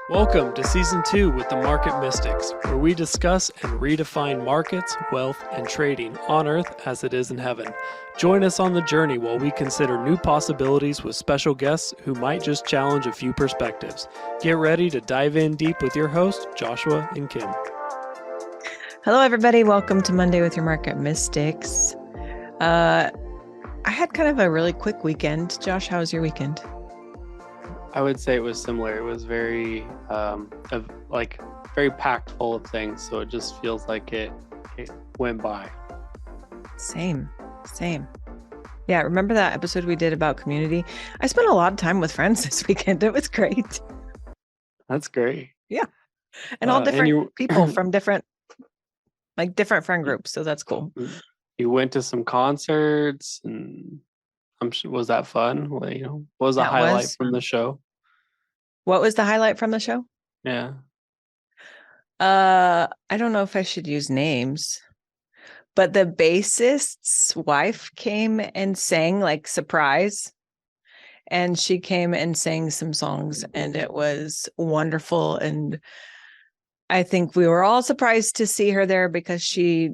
Welcome to Season 2 with the Market Mystics, where we discuss and redefine markets, wealth, and trading on Earth as it is in heaven. Join us on the journey while we consider new possibilities with special guests who might just challenge a few perspectives. Get ready to dive in deep with your hosts, Joshua and Kim. Hello, everybody. Welcome to Monday with your Market Mystics. I had kind of a really quick weekend. Josh, how was your weekend? I would say it was similar. It was very, very packed full of things. So it just feels like it went by. Same. Yeah, remember that episode we did about community? I spent a lot of time with friends this weekend. It was great. That's great. Yeah. And all different people from different friend groups. So that's cool. You went to some concerts and I'm sure, was that fun? Well, what was the highlight from the show? What was the highlight from the show? Yeah. I don't know if I should use names, but the bassist's wife came and sang like surprise. And she came and sang some songs and it was wonderful. And I think we were all surprised to see her there because she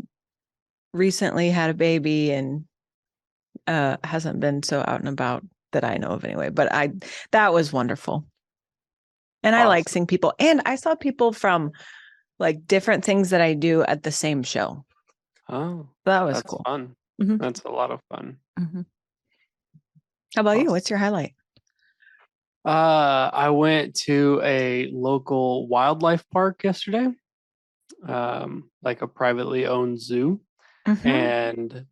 recently had a baby and hasn't been so out and about that I know of anyway. But that was wonderful. And awesome. I like seeing people. And I saw people from like different things that I do at the same show. Oh, that was cool. Fun. Mm-hmm. That's a lot of fun. Mm-hmm. How about you? What's your highlight? I went to a local wildlife park yesterday, like a privately owned zoo. Mm-hmm. And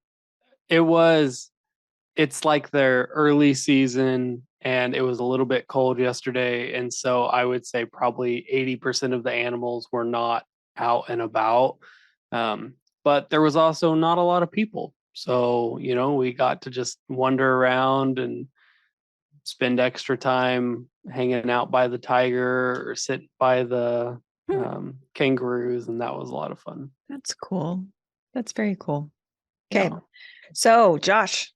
it's like their early season and it was a little bit cold yesterday. And so I would say probably 80% of the animals were not out and about. But there was also not a lot of people. So, we got to just wander around and spend extra time hanging out by the tiger or sit by the kangaroos. And that was a lot of fun. That's cool. That's very cool. Okay. Yeah. So, Josh,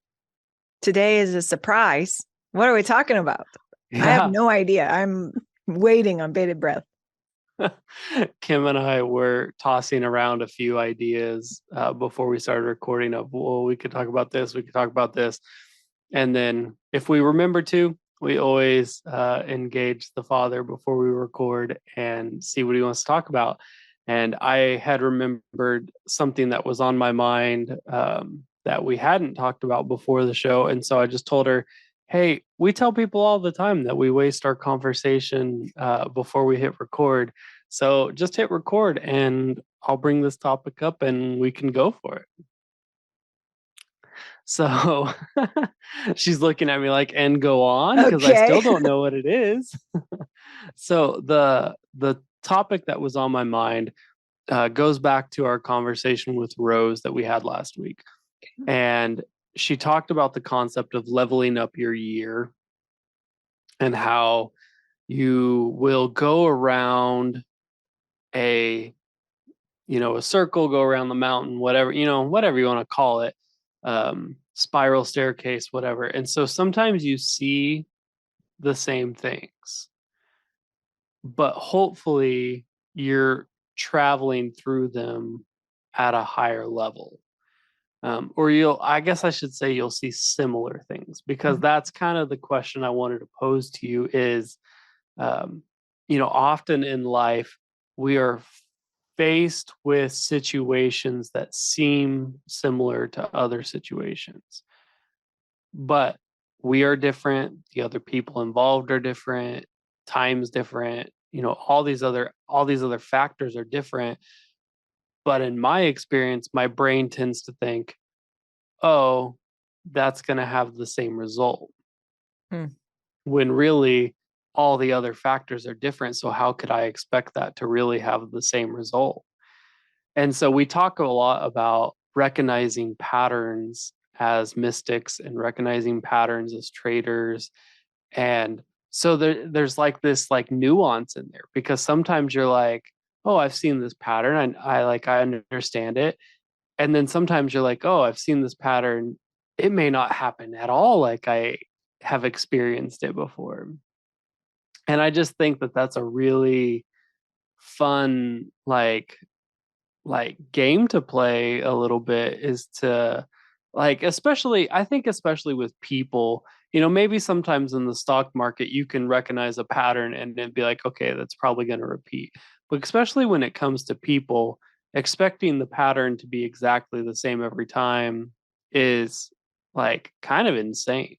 today is a surprise. What are we talking about? Yeah. I have no idea. I'm waiting on bated breath. Kim and I were tossing around a few ideas before we started recording of, well, we could talk about this, we could talk about this. And then if we remember to, we always engage the Father before we record and see what he wants to talk about. And I had remembered something that was on my mind that we hadn't talked about before the show. And so I just told her, hey, we tell people all the time that we waste our conversation before we hit record. So just hit record and I'll bring this topic up and we can go for it. So she's looking at me like, and go on, because I still don't know what it is. So the topic that was on my mind goes back to our conversation with Rose that we had last week. And she talked about the concept of leveling up your year and how you will go around a circle, go around the mountain, whatever you want to call it, spiral staircase, whatever. And so sometimes you see the same things, but hopefully you're traveling through them at a higher level. Or you'll see similar things, because that's kind of the question I wanted to pose to you is, often in life, we are faced with situations that seem similar to other situations, but we are different. The other people involved are different. Time's different. All these other factors are different. But in my experience, my brain tends to think, oh, that's going to have the same result. When really all the other factors are different. So how could I expect that to really have the same result? And so we talk a lot about recognizing patterns as mystics and recognizing patterns as traders. And so there's like this like nuance in there, because sometimes you're like, oh, I've seen this pattern and I understand it. And then sometimes you're like, oh, I've seen this pattern. It may not happen at all like I have experienced it before. And I just think that that's a really fun game to play a little bit, is to like, especially I think especially with people, maybe sometimes in the stock market you can recognize a pattern and then be like, okay, that's probably going to repeat. But especially when it comes to people, expecting the pattern to be exactly the same every time is like kind of insane.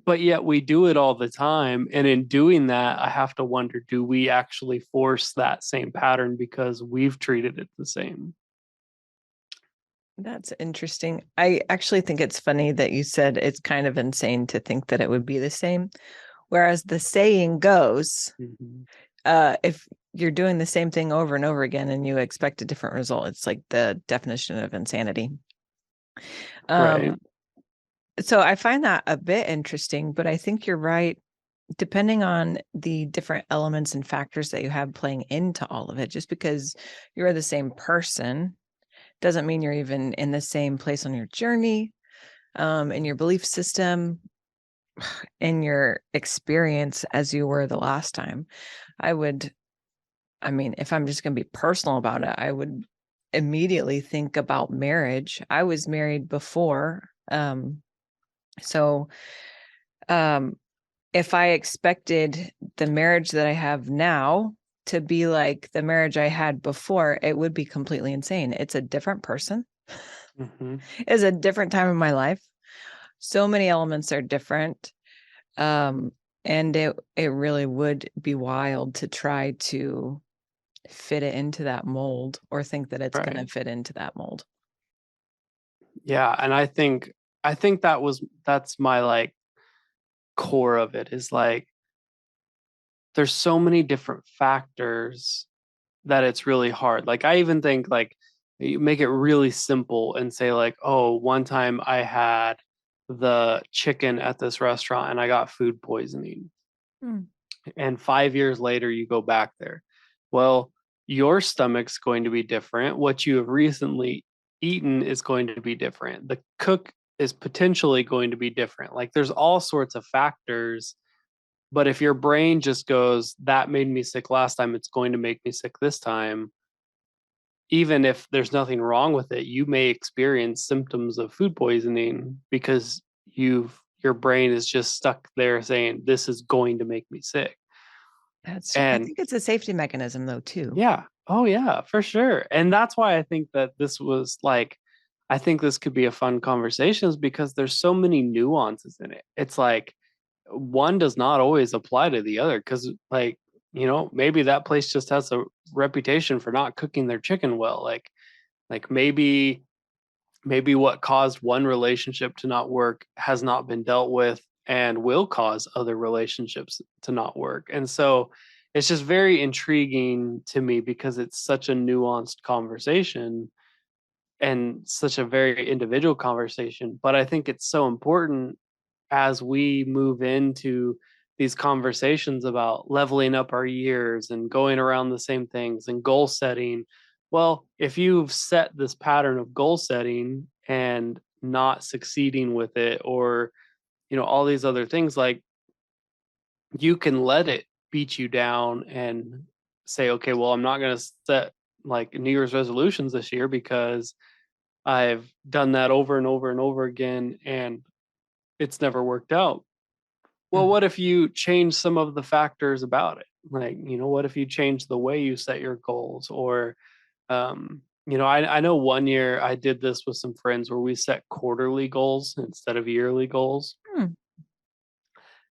But yet we do it all the time. And in doing that, I have to wonder, do we actually force that same pattern because we've treated it the same? That's interesting. I actually think it's funny that you said it's kind of insane to think that it would be the same. Whereas the saying goes, Mm-hmm. if you're doing the same thing over and over again and you expect a different result, it's like the definition of insanity. Right. Um, so I find that a bit interesting, but I think you're right. Depending on the different elements and factors that you have playing into all of it, just because you're the same person doesn't mean you're even in the same place on your journey, in your belief system, in your experience as you were the last time. I would, I mean, if I'm just going to be personal about it, I would immediately think about marriage. I was married before. So, um, if I expected the marriage that I have now to be like the marriage I had before, it would be completely insane. It's a different person. Mm-hmm. It's a different time in my life. So many elements are different. Um, and it really would be wild to try to fit it into that mold or think that it's going to Right. fit into that mold. Yeah. And I think that's my like core of it, is like there's so many different factors that it's really hard. Like I even think like you make it really simple and say like, oh, one time I had the chicken at this restaurant and I got food poisoning. Hmm. And 5 years later you go back there. Well, your stomach's going to be different. What you have recently eaten is going to be different. The cook is potentially going to be different. Like there's all sorts of factors. But if your brain just goes, that made me sick last time, it's going to make me sick this time, even if there's nothing wrong with it, you may experience symptoms of food poisoning because your brain is just stuck there saying this is going to make me sick. I And think it's a safety mechanism though, too. yeah, oh yeah, for sure. And that's why I think that this was like, I think this could be a fun conversation, is because there's so many nuances in it. It's like one does not always apply to the other, because like, maybe that place just has a reputation for not cooking their chicken well. Like maybe what caused one relationship to not work has not been dealt with and will cause other relationships to not work. And so it's just very intriguing to me because it's such a nuanced conversation and such a very individual conversation. But I think it's so important as we move into these conversations about leveling up our years and going around the same things and goal setting. Well, if you've set this pattern of goal setting and not succeeding with it, or all these other things, like, you can let it beat you down and say, okay, well, I'm not going to set like New Year's resolutions this year because I've done that over and over and over again and it's never worked out. Well, Mm. what if you change some of the factors about it? Like, what if you change the way you set your goals? Or, I know one year I did this with some friends where we set quarterly goals instead of yearly goals. Hmm.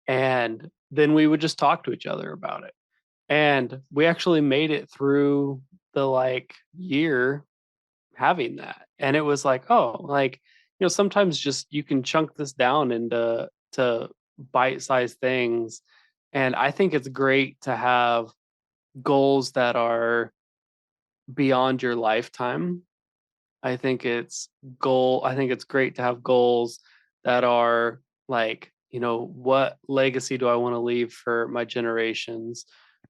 And then we would just talk to each other about it. And we actually made it through the like year having that. And it was like, oh, like, sometimes just you can chunk this down into bite-sized things. And I think it's great to have goals that are beyond your lifetime. I think it's great to have goals that are like, what legacy do I want to leave for my generations?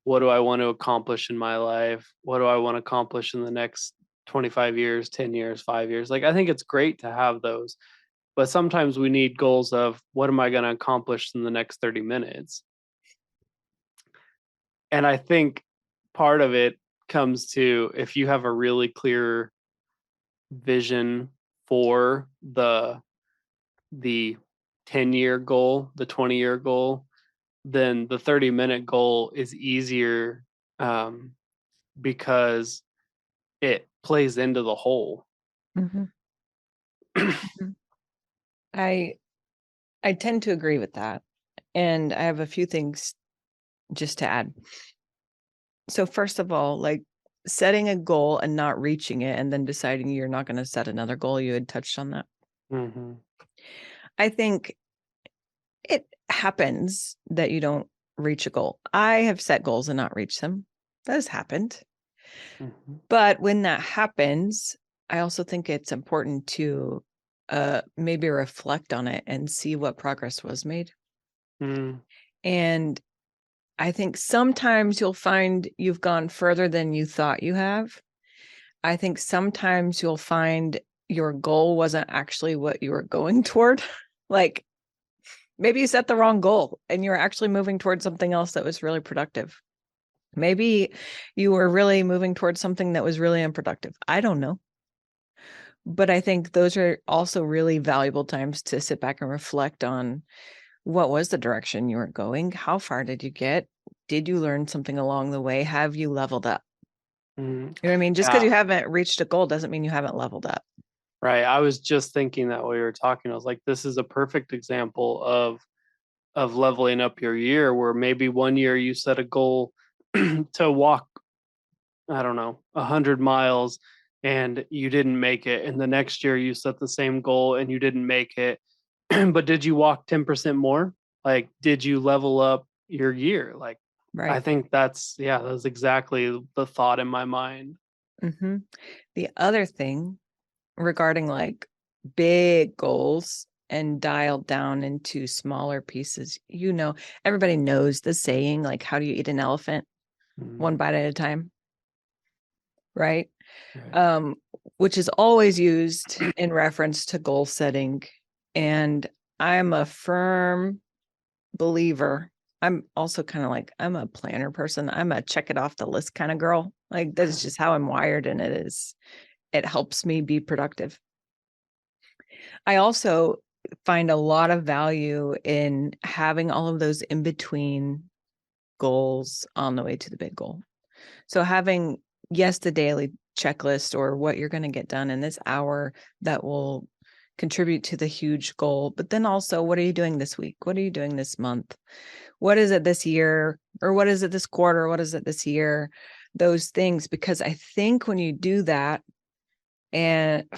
What do I want to accomplish in my life? What do I want to accomplish in the next 25 years, 10 years, 5 years? Like, I think it's great to have those. But sometimes we need goals of what am I going to accomplish in the next 30 minutes? And I think part of it comes to if you have a really clear vision for the 10-year goal, the 20-year goal, then the 30-minute goal is easier, because it plays into the whole. Mm-hmm. Mm-hmm. I tend to agree with that. And I have a few things just to add. So first of all, like setting a goal and not reaching it and then deciding you're not going to set another goal, you had touched on that. Mm-hmm. I think it happens that you don't reach a goal. I have set goals and not reached them. That has happened. Mm-hmm. But when that happens, I also think it's important to maybe reflect on it and see what progress was made. Mm-hmm. And I think sometimes you'll find you've gone further than you thought you have. I think sometimes you'll find your goal wasn't actually what you were going toward. Like maybe you set the wrong goal and you're actually moving towards something else that was really productive. Maybe you were really moving towards something that was really unproductive. I don't know. But I think those are also really valuable times to sit back and reflect on what was the direction you were going? How far did you get? Did you learn something along the way? Have you leveled up? Mm-hmm. You know what I mean? Just because you Yeah, haven't reached a goal doesn't mean you haven't leveled up. right. I was just thinking that while we were talking. I was like, this is a perfect example of leveling up your year, where maybe one year you set a goal to walk, I don't know, 100 miles, and you didn't make it. And the next year you set the same goal and you didn't make it. But did you walk 10% more? Like, did you level up your year? Like, I Right. think that's exactly the thought in my mind. Mm-hmm. The other thing regarding like big goals and dialed down into smaller pieces, everybody knows the saying, like, how do you eat an elephant? Mm, One bite at a time, right? right. um, which is always used in reference to goal setting. And I'm a firm believer. I'm also kind of like, I'm a planner person. I'm a check it off the list kind of girl. Like, that's just how I'm wired. And it helps me be productive. I also find a lot of value in having all of those in between goals on the way to the big goal. So having, yes, the daily checklist or what you're going to get done in this hour that will contribute to the huge goal, but then also what are you doing this week? What are you doing this month? What is it this year? Or what is it this quarter? What is it this year? Those things, because I think when you do that, and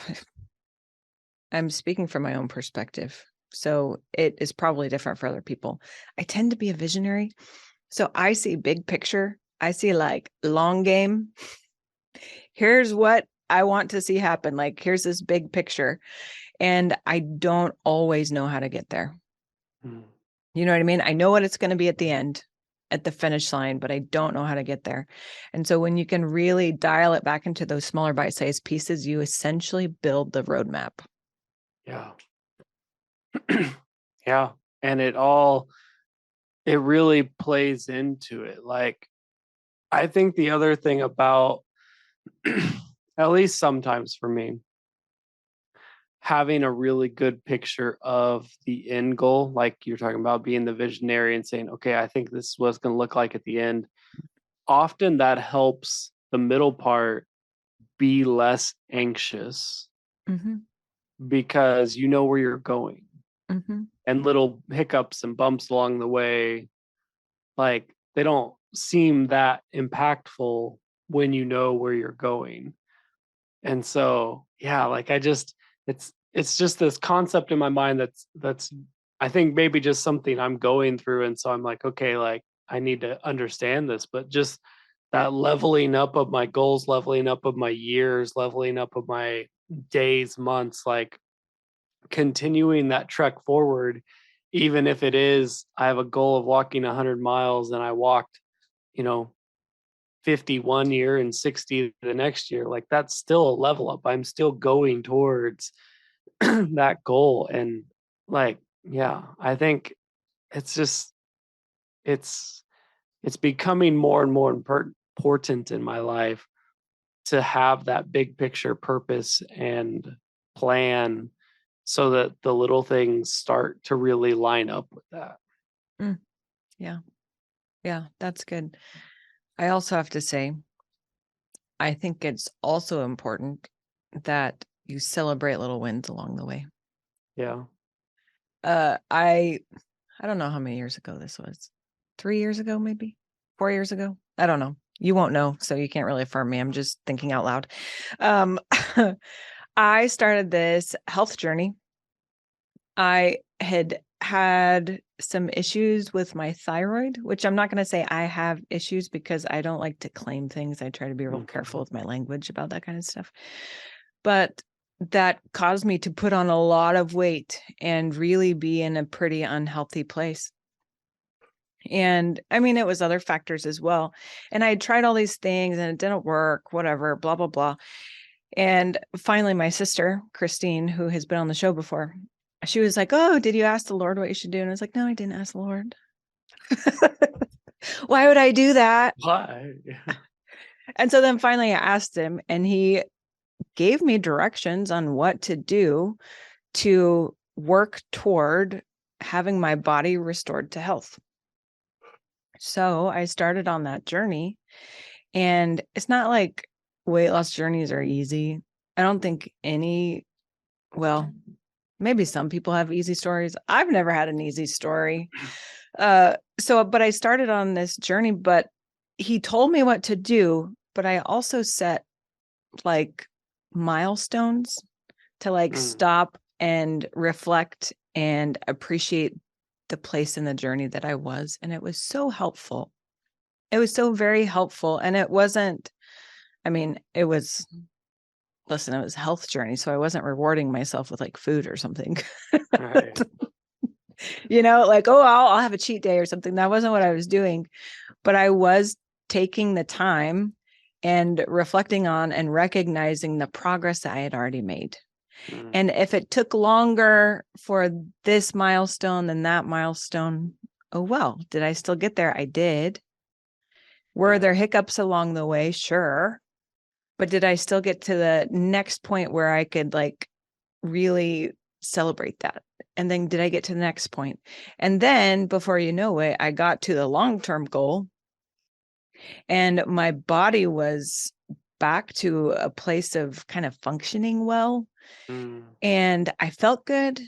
I'm speaking from my own perspective, so it is probably different for other people. I tend to be a visionary. So I see big picture. I see like long game. Here's what I want to see happen. Like, here's this big picture. And I don't always know how to get there. Mm, You know what I mean? I know what it's going to be at the end, at the finish line, but I don't know how to get there. And so when you can really dial it back into those smaller bite-sized pieces, you essentially build the roadmap. yeah. Yeah. And it really plays into it. Like, I think the other thing about, at least sometimes for me, having a really good picture of the end goal, like you're talking about being the visionary and saying, okay, I think this is what it's going to look like at the end. Often that helps the middle part be less anxious Mm-hmm. because you know where you're going, Mm-hmm. and little hiccups and bumps along the way, like, they don't seem that impactful when you know where you're going. And so, yeah, like, it's just this concept in my mind that's I think maybe just something I'm going through. And so I'm like, okay, like, I need to understand this, but just that leveling up of my goals, leveling up of my years, leveling up of my days, months, like, continuing that trek forward, even if it is, I have a goal of walking 100 miles and I walked, you know, 51 year and 60 the next year, like, that's still a level up. I'm still going towards that goal. And like, yeah, I think it's just it's it's becoming more and more important in my life to have that big picture purpose and plan, so that the little things start to really line up with that. Mm, yeah. Yeah, that's good. I also have to say, I think it's also important that you celebrate little wins along the way. Yeah. I don't know how many years ago this was. 3 years ago, maybe 4 years ago. I don't know. You won't know, so you can't really affirm me. I'm just thinking out loud. Um, I started this health journey. I had some issues with my thyroid, which I'm not going to say I have issues because I don't like to claim things. I try to be real careful with my language about that kind of stuff. But that caused me to put on a lot of weight and really be in a pretty unhealthy place. And I mean, it was other factors as well. And I tried all these things and it didn't work, whatever, blah, blah, blah. And finally, my sister, Christine, who has been on the show before, she was like, "Oh, did you ask the Lord what you should do?" And I was like, "No, I didn't ask the Lord." Why would I do that? Why? And so then finally I asked him, and he gave me directions on what to do to work toward having my body restored to health. So I started on that journey, and it's not like weight loss journeys are easy. I don't think well, maybe some people have easy stories. I've never had an easy story. But I started on this journey, but he told me what to do, but I also set like milestones to like stop and reflect and appreciate the place in the journey that I was. And it was so helpful. It was so very helpful. And it wasn't, I mean, it was, listen, it was a health journey. So I wasn't rewarding myself with like food or something. Right. Like, oh, I'll have a cheat day or something. That wasn't what I was doing, but I was taking the time and reflecting on and recognizing the progress that I had already made. And if it took longer for this milestone than that milestone, oh, well, did I still get there? I did. Were there hiccups along the way? Sure. But did I still get to the next point where I could like really celebrate that? And then did I get to the next point? And then before you know it, I got to the long-term goal and my body was back to a place of kind of functioning well. And I felt good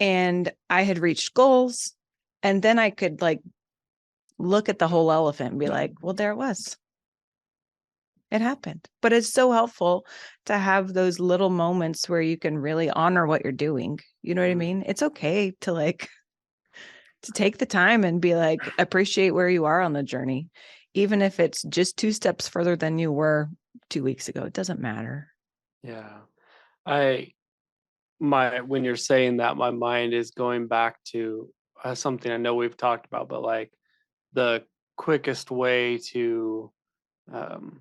and I had reached goals. And then I could like look at the whole elephant and be like, well, there it was. It happened. But it's so helpful to have those little moments where you can really honor what you're doing. You know what I mean? It's okay to like to take the time and be like, appreciate where you are on the journey, even if it's just 2 steps further than you were 2 weeks ago. It doesn't matter. Yeah. When you're saying that, my mind is going back to something I know we've talked about, but like the quickest way um,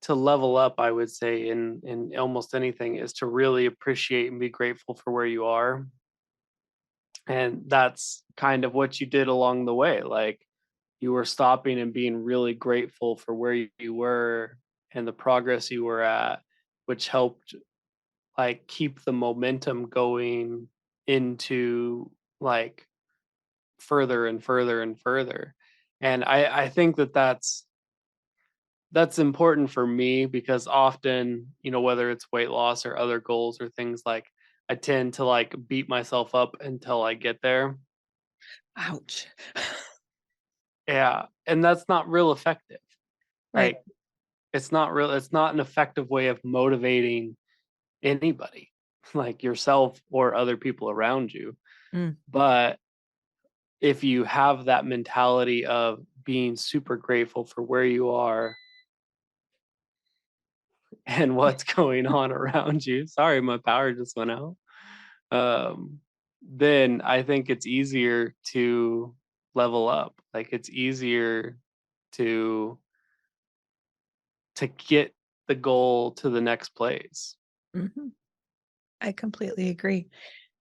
to level up, I would say, in almost anything, is to really appreciate and be grateful for where you are. And that's kind of what you did along the way. Like, you were stopping and being really grateful for where you were and the progress you were at, which helped like keep the momentum going into like further and further and further. And I think that that's important for me, because often, whether it's weight loss or other goals or things, like I tend to like beat myself up until I get there. Ouch. Yeah, and that's not real effective. Right. Like, it's not an effective way of motivating anybody, like yourself or other people around you. Mm. But if you have that mentality of being super grateful for where you are and what's going on around you, sorry, my power just went out. Um, then I think it's easier to level up. Like, it's easier to to get the goal to the next place. Mhm. I completely agree.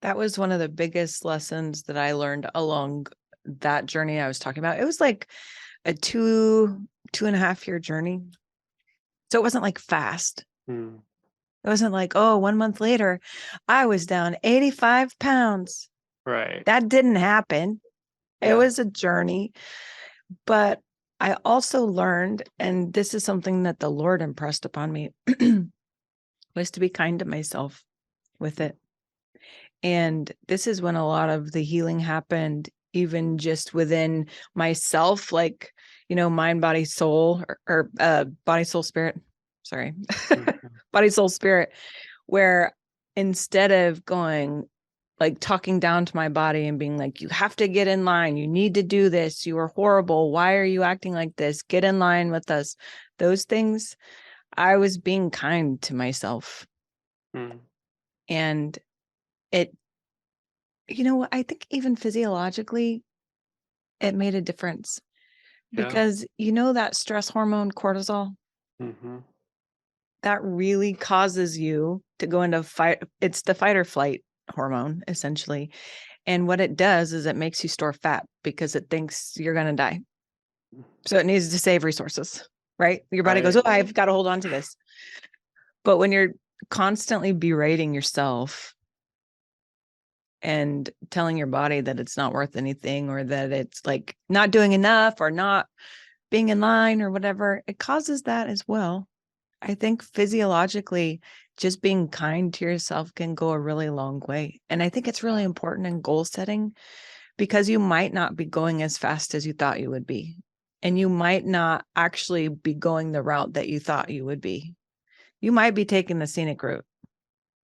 That was one of the biggest lessons that I learned along that journey I was talking about. It was like a 2.5 year journey. So it wasn't like fast. Mm, It wasn't like, oh, 1 month later, I was down 85 pounds. right. That didn't happen. It Yeah. was a journey. But I also learned, and this is something that the Lord impressed upon me, was to be kind to myself with it. And this is when a lot of the healing happened, even just within myself, like, mind, body, soul, or body, soul, spirit. Sorry, Mhm. body, soul, spirit, where instead of going, like talking down to my body and being like, you have to get in line. You need to do this. You are horrible. Why are you acting like this? Get in line with us. Those things, I was being kind to myself. Mm, And it, I think even physiologically, it made a difference yeah. because, that stress hormone cortisol, Hmm. that really causes you to go into fight. It's the fight or flight hormone, essentially. And what it does is it makes you store fat because it thinks you're going to die. So it needs to save resources, right? Your body goes, Right. oh, I've got to hold on to this. But when you're constantly berating yourself and telling your body that it's not worth anything or that it's like not doing enough or not being in line or whatever, it causes that as well. I think physiologically, just being kind to yourself can go a really long way. And I think it's really important in goal setting because you might not be going as fast as you thought you would be. And you might not actually be going the route that you thought you would be. You might be taking the scenic route.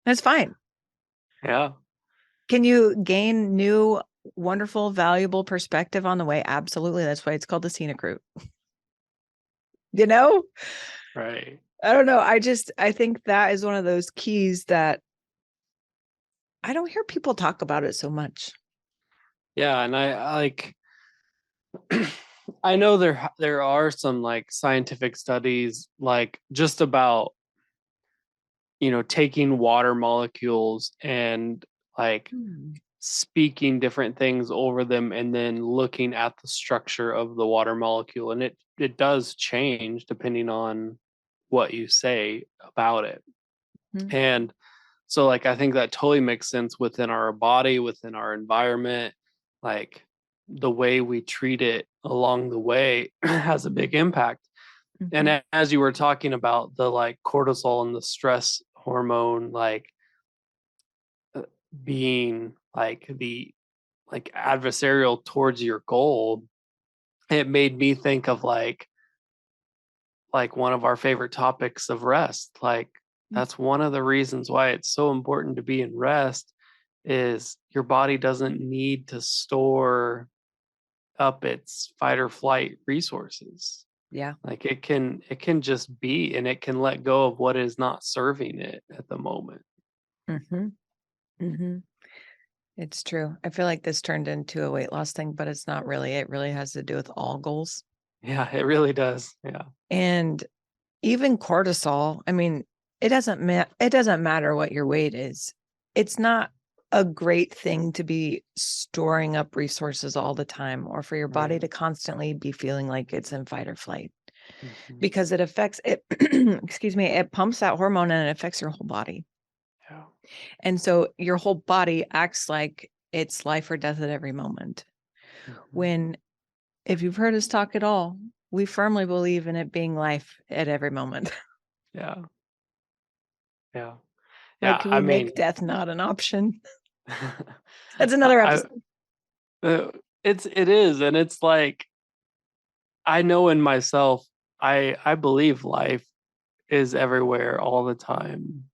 That's fine. Yeah. Can you gain new, wonderful, valuable perspective on the way? Absolutely. That's why it's called the scenic route. You know, Right. I don't know. I think that is one of those keys that I don't hear people talk about it so much. Yeah. And I like, I know there are some like scientific studies like just about taking water molecules and like Hmm. speaking different things over them and then looking at the structure of the water molecule, and it does change depending on what you say about it. Hmm. And so like I think that totally makes sense within our body, within our environment, like the way we treat it along the way has a big impact. Hmm. And as you were talking about the like cortisol and the stress hormone, like uh, being like the like adversarial towards your goal, it made me think of like one of our favorite topics of rest. Like that's one of the reasons why it's so important to be in rest is your body doesn't need to store up its fight or flight resources. Yeah. Like it can just be, and it can let go of what is not serving it at the moment. Hmm. Hmm. It's true. I feel like this turned into a weight loss thing, but it's not really. It really has to do with all goals. Yeah, it really does. Yeah. And even cortisol, I mean, it doesn't matter what your weight is. It's not a great thing to be storing up resources all the time or for your body Right. to constantly be feeling like it's in fight or flight Hmm. because it affects it excuse me, it pumps that hormone and it affects your whole body. Yeah. And so your whole body acts like it's life or death at every moment. Hmm. When if you've heard us talk at all, we firmly believe in it being life at every moment. Yeah. Yeah. Like, Yeah. can I we make mean, death not an option? That's I, another I episode. it is, and it's like I know in myself, I believe life is everywhere all the time,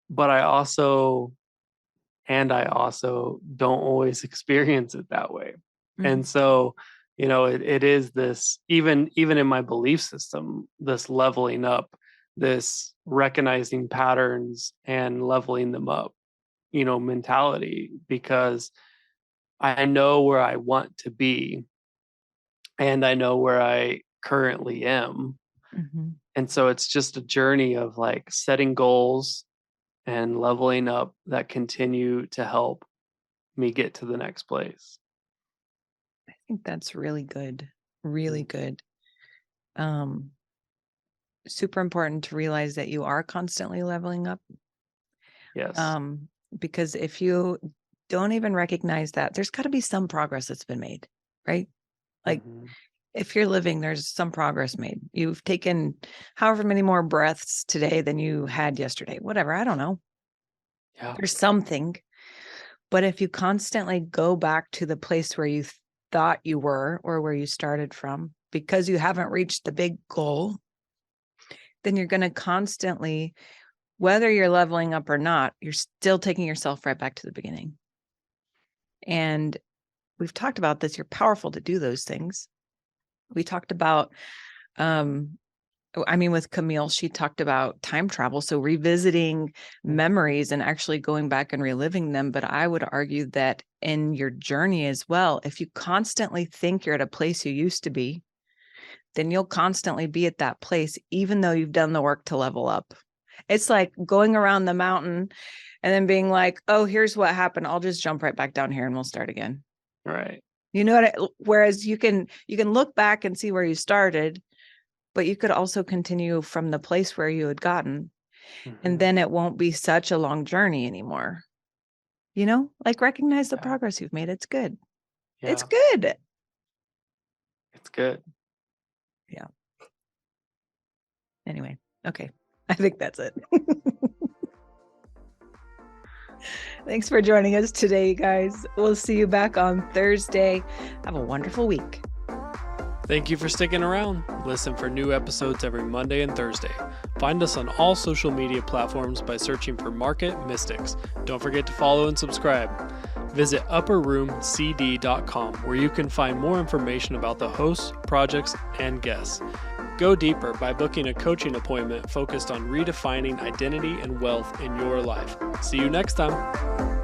but I also don't always experience it that way. Mhm. And so, it is this even in my belief system, this leveling up, this recognizing patterns and leveling them up, mentality, because I know where I want to be and I know where I currently am. And so it's just a journey of like setting goals and leveling up that continue to help me get to the next place. I think that's really good. Really good. Super important to realize that you are constantly leveling up. Yes. Because if you don't even recognize that, there's got to be some progress that's been made, right? Like if you're living, there's some progress made. You've taken however many more breaths today than you had yesterday, whatever. I don't know. Yeah. There's something. But if you constantly go back to the place where you thought you were or where you started from, because you haven't reached the big goal, then you're going to constantly, whether you're leveling up or not, you're still taking yourself right back to the beginning. And we've talked about this. You're powerful to do those things. We talked about, with Camille, she talked about time travel. So revisiting memories and actually going back and reliving them. But I would argue that in your journey as well, if you constantly think you're at a place you used to be, then you'll constantly be at that place, even though you've done the work to level up. It's like going around the mountain and then being like, oh, here's what happened. I'll just jump right back down here and we'll start again. Right. You know what? Whereas you can look back and see where you started, but you could also continue from the place where you had gotten. And then it won't be such a long journey anymore. You know, like recognize the progress you've made. It's good. Yeah. It's good. It's good. Yeah. Anyway, okay. I think that's it. Thanks for joining us today, guys. We'll see you back on Thursday. Have a wonderful week. Thank you for sticking around. Listen for new episodes every Monday and Thursday. Find us on all social media platforms by searching for Market Mystics. Don't forget to follow and subscribe. Visit upperroomcd.com where you can find more information about the hosts, projects, and guests. Go deeper by booking a coaching appointment focused on redefining identity and wealth in your life. See you next time.